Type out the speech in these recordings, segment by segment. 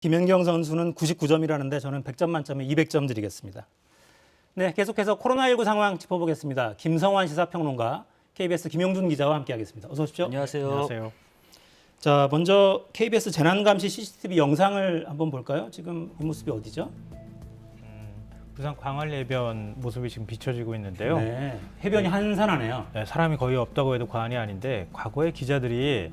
김연경 선수는 99점이라는데 저는 100점 만점에 200점 드리겠습니다. 네, 계속해서 코로나19 상황 짚어보겠습니다. 김성환 시사평론가, KBS 김용준 기자와 함께하겠습니다. 어서 오십시오. 안녕하세요. 안녕하세요. 자, 먼저 KBS 재난감시 CCTV 영상을 한번 볼까요? 지금 이 모습이 어디죠? 부산 광안리해변 모습이 지금 비춰지고 있는데요. 네, 해변이 한산하네요. 네, 사람이 거의 없다고 해도 과언이 아닌데 과거에 기자들이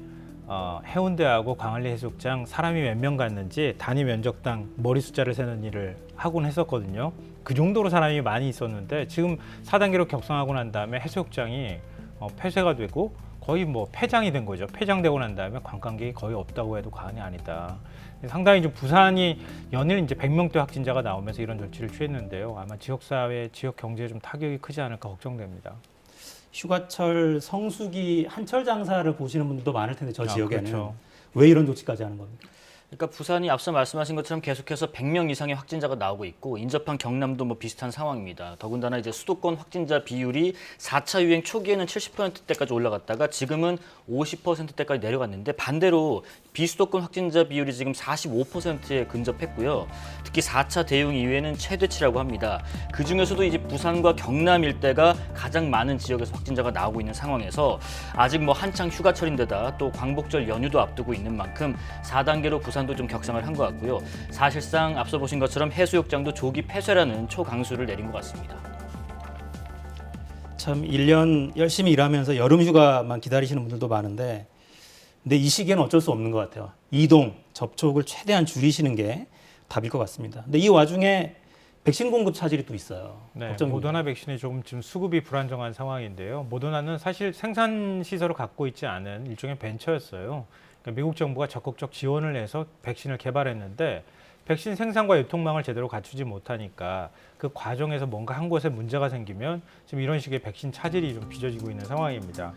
해운대하고 광안리 해수욕장 사람이 몇 명 갔는지 단위 면적당 머리 숫자를 세는 일을 하곤 했었거든요. 그 정도로 사람이 많이 있었는데 지금 4단계로 격상하고 난 다음에 해수욕장이 폐쇄가 되고 거의 뭐 폐장이 된 거죠. 폐장되고 난 다음에 관광객이 거의 없다고 해도 과언이 아니다. 상당히 좀 부산이 연일 이제 100명대 확진자가 나오면서 이런 조치를 취했는데요. 아마 지역사회, 지역 경제에 좀 타격이 크지 않을까 걱정됩니다. 휴가철 성수기 한철 장사를 보시는 분들도 많을 텐데 저 지역에는 그렇죠. 왜 이런 조치까지 하는 겁니까? 그러니까 부산이 앞서 말씀하신 것처럼 계속해서 100명 이상의 확진자가 나오고 있고 인접한 경남도 뭐 비슷한 상황입니다. 더군다나 이제 수도권 확진자 비율이 4차 유행 초기에는 70%대까지 올라갔다가 지금은 50%대까지 내려갔는데 반대로 비수도권 확진자 비율이 지금 45%에 근접했고요. 특히 4차 대응 이후에는 최대치라고 합니다. 그중에서도 이제 부산과 경남 일대가 가장 많은 지역에서 확진자가 나오고 있는 상황에서 아직 뭐 한창 휴가철인데다 또 광복절 연휴도 앞두고 있는 만큼 4단계로 부산도 좀 격상을 한 것 같고요. 사실상 앞서 보신 것처럼 해수욕장도 조기 폐쇄라는 초강수를 내린 것 같습니다. 참 1년 열심히 일하면서 여름 휴가만 기다리시는 분들도 많은데 근데 이 시기에는 어쩔 수 없는 것 같아요. 이동, 접촉을 최대한 줄이시는 게 답일 것 같습니다. 근데 이 와중에 백신 공급 차질이 또 있어요. 네, 걱정입니다. 모더나 백신이 조금 지금 수급이 불안정한 상황인데요. 모더나는 사실 생산 시설을 갖고 있지 않은 일종의 벤처였어요. 그러니까 미국 정부가 적극적 지원을 해서 백신을 개발했는데 백신 생산과 유통망을 제대로 갖추지 못하니까 그 과정에서 뭔가 한 곳에 문제가 생기면 지금 이런 식의 백신 차질이 좀 빚어지고 있는 상황입니다.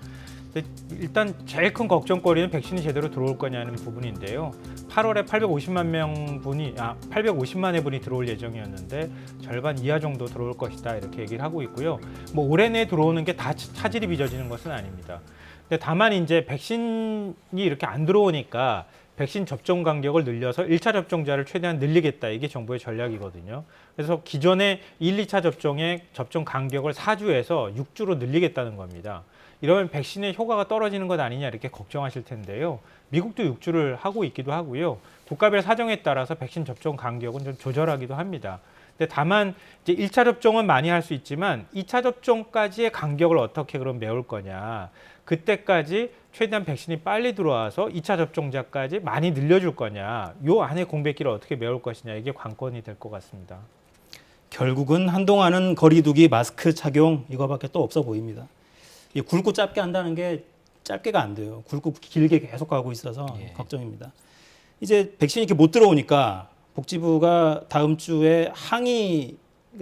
근데 일단 제일 큰 걱정거리는 백신이 제대로 들어올 거냐는 부분인데요. 8월에 850만회 분이 들어올 예정이었는데 절반 이하 정도 들어올 것이다 이렇게 얘기를 하고 있고요. 뭐 올해 내에 들어오는 게 다 차질이 빚어지는 것은 아닙니다. 근데 다만 이제 백신이 이렇게 안 들어오니까 백신 접종 간격을 늘려서 1차 접종자를 최대한 늘리겠다. 이게 정부의 전략이거든요. 그래서 기존의 1, 2차 접종의 접종 간격을 4주에서 6주로 늘리겠다는 겁니다. 이러면 백신의 효과가 떨어지는 것 아니냐 이렇게 걱정하실 텐데요. 미국도 6주를 하고 있기도 하고요. 국가별 사정에 따라서 백신 접종 간격은 좀 조절하기도 합니다. 근데 다만 이제 1차 접종은 많이 할 수 있지만 2차 접종까지의 간격을 어떻게 그럼 메울 거냐. 그때까지 최대한 백신이 빨리 들어와서 2차 접종자까지 많이 늘려줄 거냐. 요 안에 공백기를 어떻게 메울 것이냐. 이게 관건이 될 것 같습니다. 결국은 한동안은 거리두기, 마스크 착용 이거밖에 또 없어 보입니다. 이 굵고 짧게 한다는 게 짧게가 안 돼요. 굵고 길게 계속 가고 있어서 걱정입니다. 이제 백신이 이렇게 못 들어오니까 복지부가 다음 주에 항의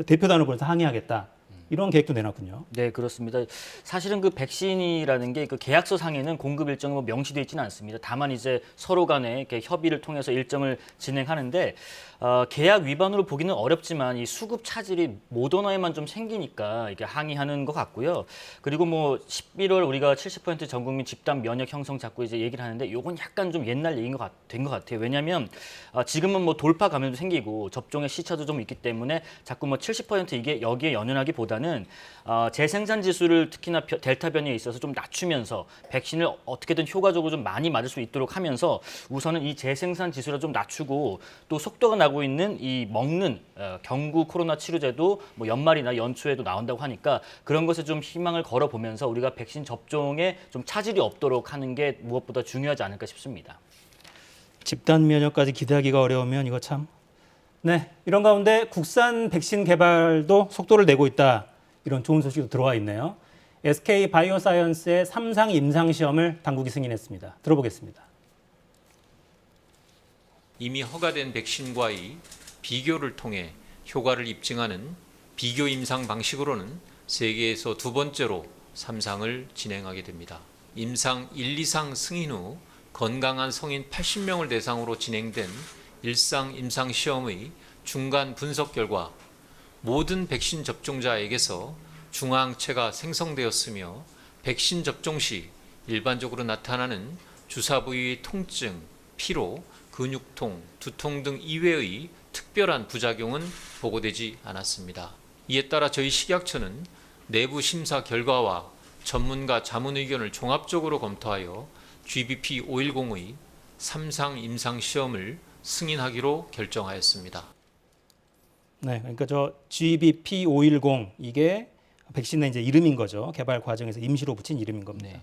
대표단을 보내서 항의하겠다. 이런 계획도 내놨군요. 네, 그렇습니다. 사실은 그 백신이라는 게 그 계약서 상에는 공급 일정이 뭐 명시되어 있지는 않습니다. 다만 이제 서로 간에 이렇게 협의를 통해서 일정을 진행하는데 계약 위반으로 보기는 어렵지만 이 수급 차질이 모더나에만 좀 생기니까 이게 항의하는 것 같고요. 그리고 뭐 11월 우리가 70% 전 국민 집단 면역 형성 자꾸 이제 얘기를 하는데 이건 약간 좀 옛날 얘기인 된 것 같아요. 왜냐하면 지금은 뭐 돌파 감염도 생기고 접종의 시차도 좀 있기 때문에 자꾸 뭐 70% 이게 여기에 연연하기보다는 재생산 지수를 특히나 델타 변이에 있어서 좀 낮추면서 백신을 어떻게든 효과적으로 좀 많이 맞을 수 있도록 하면서 우선은 이 재생산 지수를 좀 낮추고 또 속도가 나고 있는 이 먹는 경구 코로나 치료제도 뭐 연말이나 연초에도 나온다고 하니까 그런 것에 좀 희망을 걸어보면서 우리가 백신 접종에 좀 차질이 없도록 하는 게 무엇보다 중요하지 않을까 싶습니다. 집단 면역까지 기대하기가 어려우면 이거 참. 네, 이런 가운데 국산 백신 개발도 속도를 내고 있다. 이런 좋은 소식도 들어와 있네요. SK 바이오사이언스의 3상 임상 시험을 당국이 승인했습니다. 들어보겠습니다. 이미 허가된 백신과의 비교를 통해 효과를 입증하는 비교 임상 방식으로는 세계에서 두 번째로 3상을 진행하게 됩니다. 임상 1, 2상 승인 후 건강한 성인 80명을 대상으로 진행된 1상 임상 시험의 중간 분석 결과 모든 백신 접종자에게서 중화항체가 생성되었으며 백신 접종 시 일반적으로 나타나는 주사 부위의 통증, 피로, 근육통, 두통 등 이외의 특별한 부작용은 보고되지 않았습니다. 이에 따라 저희 식약처는 내부 심사 결과와 전문가 자문 의견을 종합적으로 검토하여 GBP510의 3상 임상 시험을 승인하기로 결정하였습니다. 네, 그러니까 저 GBP510 이게 백신의 이제 이름인 거죠. 개발 과정에서 임시로 붙인 이름인 겁니다. 네.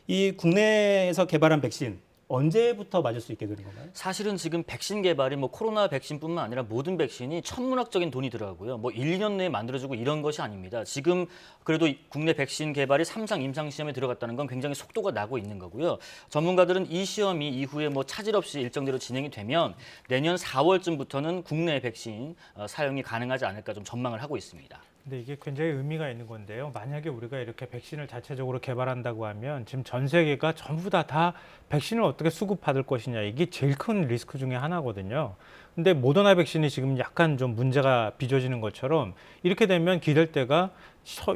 이 국내에서 개발한 백신 언제부터 맞을 수 있게 되는 건가요? 사실은 지금 백신 개발이 뭐 코로나 백신뿐만 아니라 모든 백신이 천문학적인 돈이 들어가고요. 뭐 1, 2년 내에 만들어지고 이런 것이 아닙니다. 지금 그래도 국내 백신 개발이 3상 임상 시험에 들어갔다는 건 굉장히 속도가 나고 있는 거고요. 전문가들은 이 시험이 이후에 뭐 차질 없이 일정대로 진행이 되면 내년 4월쯤부터는 국내 백신 사용이 가능하지 않을까 좀 전망을 하고 있습니다. 근데 이게 굉장히 의미가 있는 건데요. 만약에 우리가 이렇게 백신을 자체적으로 개발한다고 하면 지금 전 세계가 전부 다 백신을 어떻게 수급받을 것이냐, 이게 제일 큰 리스크 중에 하나거든요. 근데 모더나 백신이 지금 약간 좀 문제가 빚어지는 것처럼 이렇게 되면 기댈 때가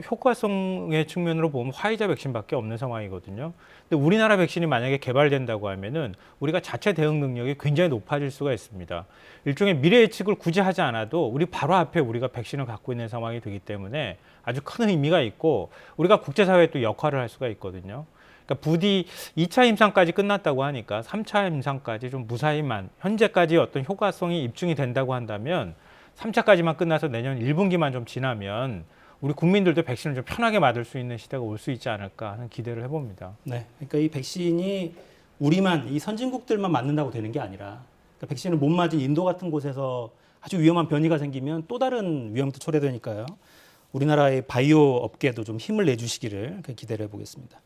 효과성의 측면으로 보면 화이자 백신밖에 없는 상황이거든요. 근데 우리나라 백신이 만약에 개발된다고 하면은 우리가 자체 대응 능력이 굉장히 높아질 수가 있습니다. 일종의 미래 예측을 굳이 하지 않아도 우리 바로 앞에 우리가 백신을 갖고 있는 상황이 되기 때문에 아주 큰 의미가 있고 우리가 국제사회에 또 역할을 할 수가 있거든요. 그러니까 부디 2차 임상까지 끝났다고 하니까 3차 임상까지 좀 무사히만 현재까지 어떤 효과성이 입증이 된다고 한다면 3차까지만 끝나서 내년 1분기만 좀 지나면 우리 국민들도 백신을 좀 편하게 맞을 수 있는 시대가 올 수 있지 않을까 하는 기대를 해봅니다. 네, 그러니까 이 백신이 우리만 이 선진국들만 맞는다고 되는 게 아니라 그러니까 백신을 못 맞은 인도 같은 곳에서 아주 위험한 변이가 생기면 또 다른 위험도 초래되니까요. 우리나라의 바이오 업계도 좀 힘을 내주시기를 기대를 해보겠습니다.